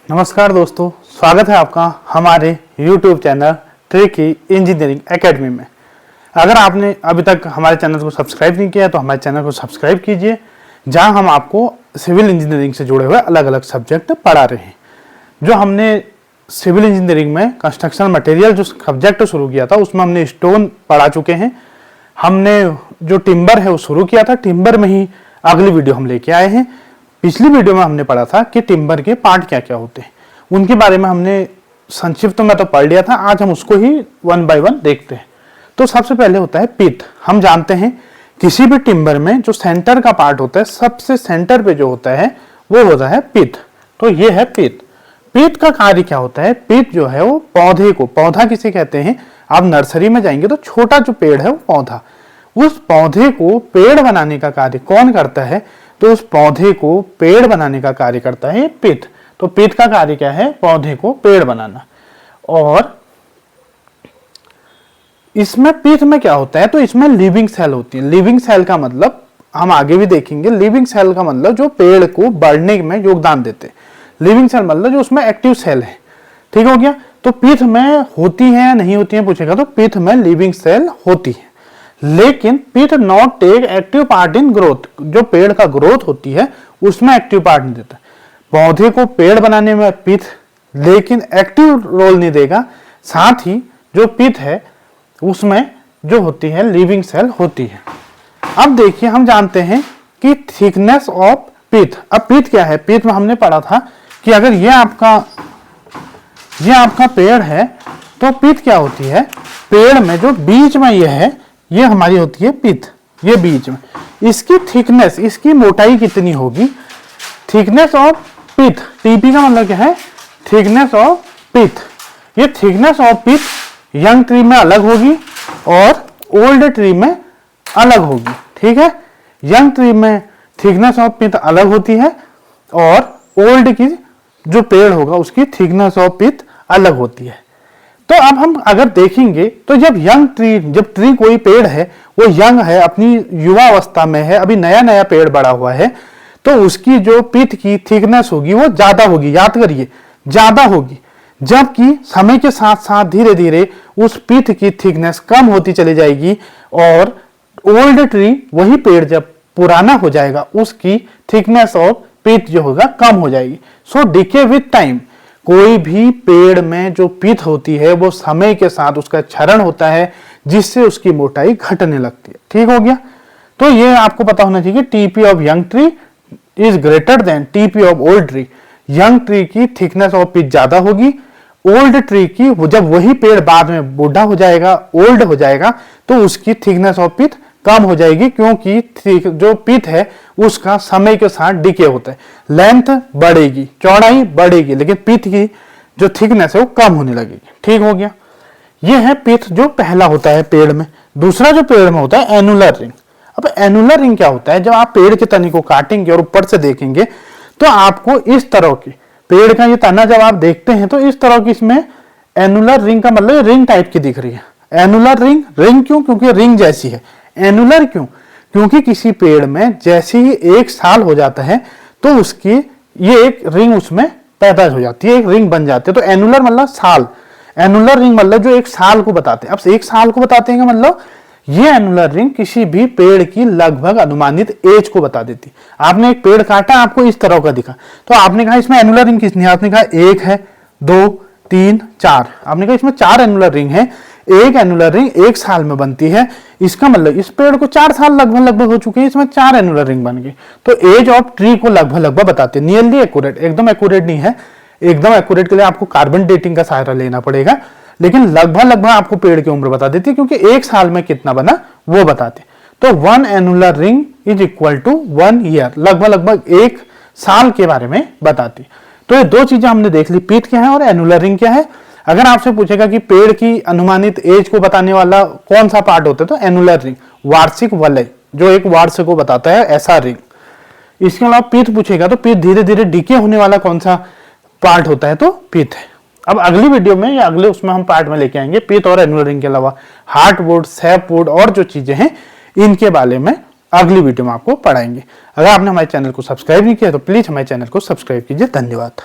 नमस्कार दोस्तों, स्वागत है आपका हमारे YouTube channel tricky engineering academy में। अगर आपने अभी तक हमारे चैनल को सब्सक्राइब नहीं किया तो हमारे चैनल को सब्सक्राइब कीजिए, जहां हम आपको सिविल इंजीनियरिंग से जुड़े हुए अलग अलग सब्जेक्ट पढ़ा रहे हैं। जो हमने सिविल इंजीनियरिंग में कंस्ट्रक्शन मटेरियल जो सब्जेक्ट शुरू किया था उसमें हमने स्टोन पढ़ा चुके हैं। हमने जो टिम्बर है वो शुरू किया था, टिम्बर में ही अगली वीडियो हम लेके आए हैं। पिछली वीडियो में हमने पढ़ा था कि टिम्बर के पार्ट क्या क्या होते हैं, उनके बारे में हमने संक्षिप्त में तो पढ़ लिया था। आज हम उसको ही वन बाय वन देखते हैं। तो सबसे पहले होता है पिथ। हम जानते हैं किसी भी टिम्बर में जो सेंटर का पार्ट होता है, सबसे सेंटर पे जो होता है वो होता है पिथ। तो ये है पिथ। पिथ का कार्य क्या होता है? पिथ जो है वो पौधे को, पौधा किसे कहते हैं? आप नर्सरी में जाएंगे तो छोटा जो पेड़ है वो पौधा, उस पौधे को पेड़ बनाने का कार्य कौन करता है? तो उस पौधे को पेड़ बनाने का कार्य करता है पिथ। तो पिथ का कार्य क्या है? पौधे को पेड़ बनाना। और इसमें पिथ में क्या होता है? तो इसमें लिविंग सेल होती है। लिविंग सेल का मतलब हम आगे भी देखेंगे। लिविंग सेल का मतलब जो पेड़ को बढ़ने में योगदान देते। लिविंग सेल मतलब जो उसमें एक्टिव सेल है। ठीक हो गया? तो पिथ में होती है या नहीं होती है पूछेगा तो पिथ में लिविंग सेल होती है, लेकिन pith not take active part in growth. जो पेड़ का ग्रोथ होती है उसमें एक्टिव पार्ट नहीं देता। पौधे को पेड़ बनाने में पिथ लेकिन एक्टिव रोल नहीं देगा। साथ ही जो पिथ है उसमें जो होती है लिविंग सेल होती है। अब देखिए, हम जानते हैं कि थिकनेस ऑफ पिथ। अब पिथ क्या है? पिथ में हमने पढ़ा था कि अगर ये आपका पेड़ है तो पिथ क्या होती है? पेड़ में जो बीच में ये है, ये हमारी होती है पिथ। ये बीच में इसकी थिकनेस, इसकी मोटाई कितनी होगी? Thickness of pith. टीपी का मतलब क्या है? Thickness of pith. ये thickness of pith young tree में अलग होगी और ओल्ड ट्री में अलग होगी। ठीक है? यंग ट्री में थिकनेस ऑफ पिथ अलग होती है और ओल्ड की जो पेड़ होगा उसकी थिकनेस ऑफ पिथ अलग होती है। तो अब हम अगर देखेंगे तो जब ट्री कोई पेड़ है, वो यंग है, अपनी युवा अवस्था में है, अभी नया नया पेड़ बड़ा हुआ है, तो उसकी जो पिथ की थिकनेस होगी वो ज्यादा होगी। याद करिए, ज्यादा होगी। जबकि समय के साथ साथ धीरे धीरे उस पिथ की थिकनेस कम होती चली जाएगी और ओल्ड ट्री, वही पेड़ जब पुराना हो जाएगा उसकी थिकनेस ऑफ पिथ जो होगा कम हो जाएगी। सो डिके विथ टाइम। कोई भी पेड़ में जो पिथ होती है वो समय के साथ उसका क्षरण होता है, जिससे उसकी मोटाई घटने लगती है। ठीक हो गया? तो ये आपको पता होना चाहिए, TP of young tree is greater than TP of old tree. Young tree की थिकनेस ऑफ पिथ ज्यादा होगी, ओल्ड ट्री की जब वही पेड़ बाद में बूढ़ा हो जाएगा, ओल्ड हो जाएगा, तो उसकी थिकनेस ऑफ पिथ कम हो जाएगी, क्योंकि जो पिथ है उसका समय के साथ डिके होता है। लेंथ बढ़ेगी, चौड़ाई बढ़ेगी, लेकिन पिथ की जो थिकनेस है वो कम होने लगेगी। ठीक हो गया? ये है पिथ जो पहला होता है पेड़ में। दूसरा जो पेड़ में होता है एनुलर रिंग। अब एनुलर रिंग क्या होता है? जब आप पेड़ के तने को काटेंगे और ऊपर से देखेंगे तो आपको इस तरह की पेड़ का ये तना जब आप देखते हैं तो इस तरह की इसमें एनुलर रिंग का मतलब रिंग टाइप की दिख रही है। एनुलर रिंग, रिंग क्यों? क्योंकि रिंग जैसी है। एनुलर क्यों? क्योंकि किसी पेड़ में जैसे ही एक साल हो जाता है तो उसकी ये एक रिंग उसमें पैदा हो जाती है, एक रिंग बन जाती है। तो एनुलर मतलब साल। एनुलर रिंग मतलब जो एक साल को बताते हैं। अब एक साल को बताते हैं मतलब ये एनुलर रिंग किसी भी पेड़ की लगभग अनुमानित एज को बता देती। आपने एक पेड़ काटा, आपको इस तरह का दिखा, तो आपने कहा इसमें एनुलर रिंग कितनी है? आपने कहा 1 है, 2, 3, 4। आपने कहा इसमें 4 एनुलर रिंग है। एक एनुलर रिंग 1 साल में बनती है। इसका मतलब इस पेड़ को 4 साल लगभग हो चुके हैं, इसमें 4 एनुलर रिंग बन गई। तो एज ऑफ ट्री को लगभग बताते हैं। नियरली एक्यूरेट, एकदम एक्यूरेट नहीं है। एकदम एक्यूरेट के लिए आपको कार्बन डेटिंग का सहारा लेना पड़ेगा, लेकिन लगभग आपको पेड़ की उम्र बता देती है, क्योंकि 1 साल में कितना बना वो बताते। तो 1 annular ring is equal to 1 year. लगभग 1 साल के बारे में बताती। तो ये दो चीजें हमने देख ली, पिथ क्या है और एनुलर रिंग क्या है। अगर आपसे पूछेगा कि पेड़ की अनुमानित एज को बताने वाला कौन सा पार्ट होता है, तो एनुलर रिंग, वार्षिक वलय, जो एक वर्ष को बताता है, ऐसा रिंग। इसके अलावा पिथ पूछेगा तो पिथ धीरे धीरे डीके होने वाला कौन सा पार्ट होता है, तो पिथ है। अब अगली वीडियो में या अगले उसमें हम पार्ट में लेके आएंगे पिथ और एनुलर रिंग के अलावा हार्टवुड, सैपवुड और जो चीजें हैं इनके बारे में अगली वीडियो में आपको पढ़ाएंगे। अगर आपने हमारे चैनल को सब्सक्राइब नहीं किया तो प्लीज हमारे चैनल को सब्सक्राइब कीजिए। धन्यवाद।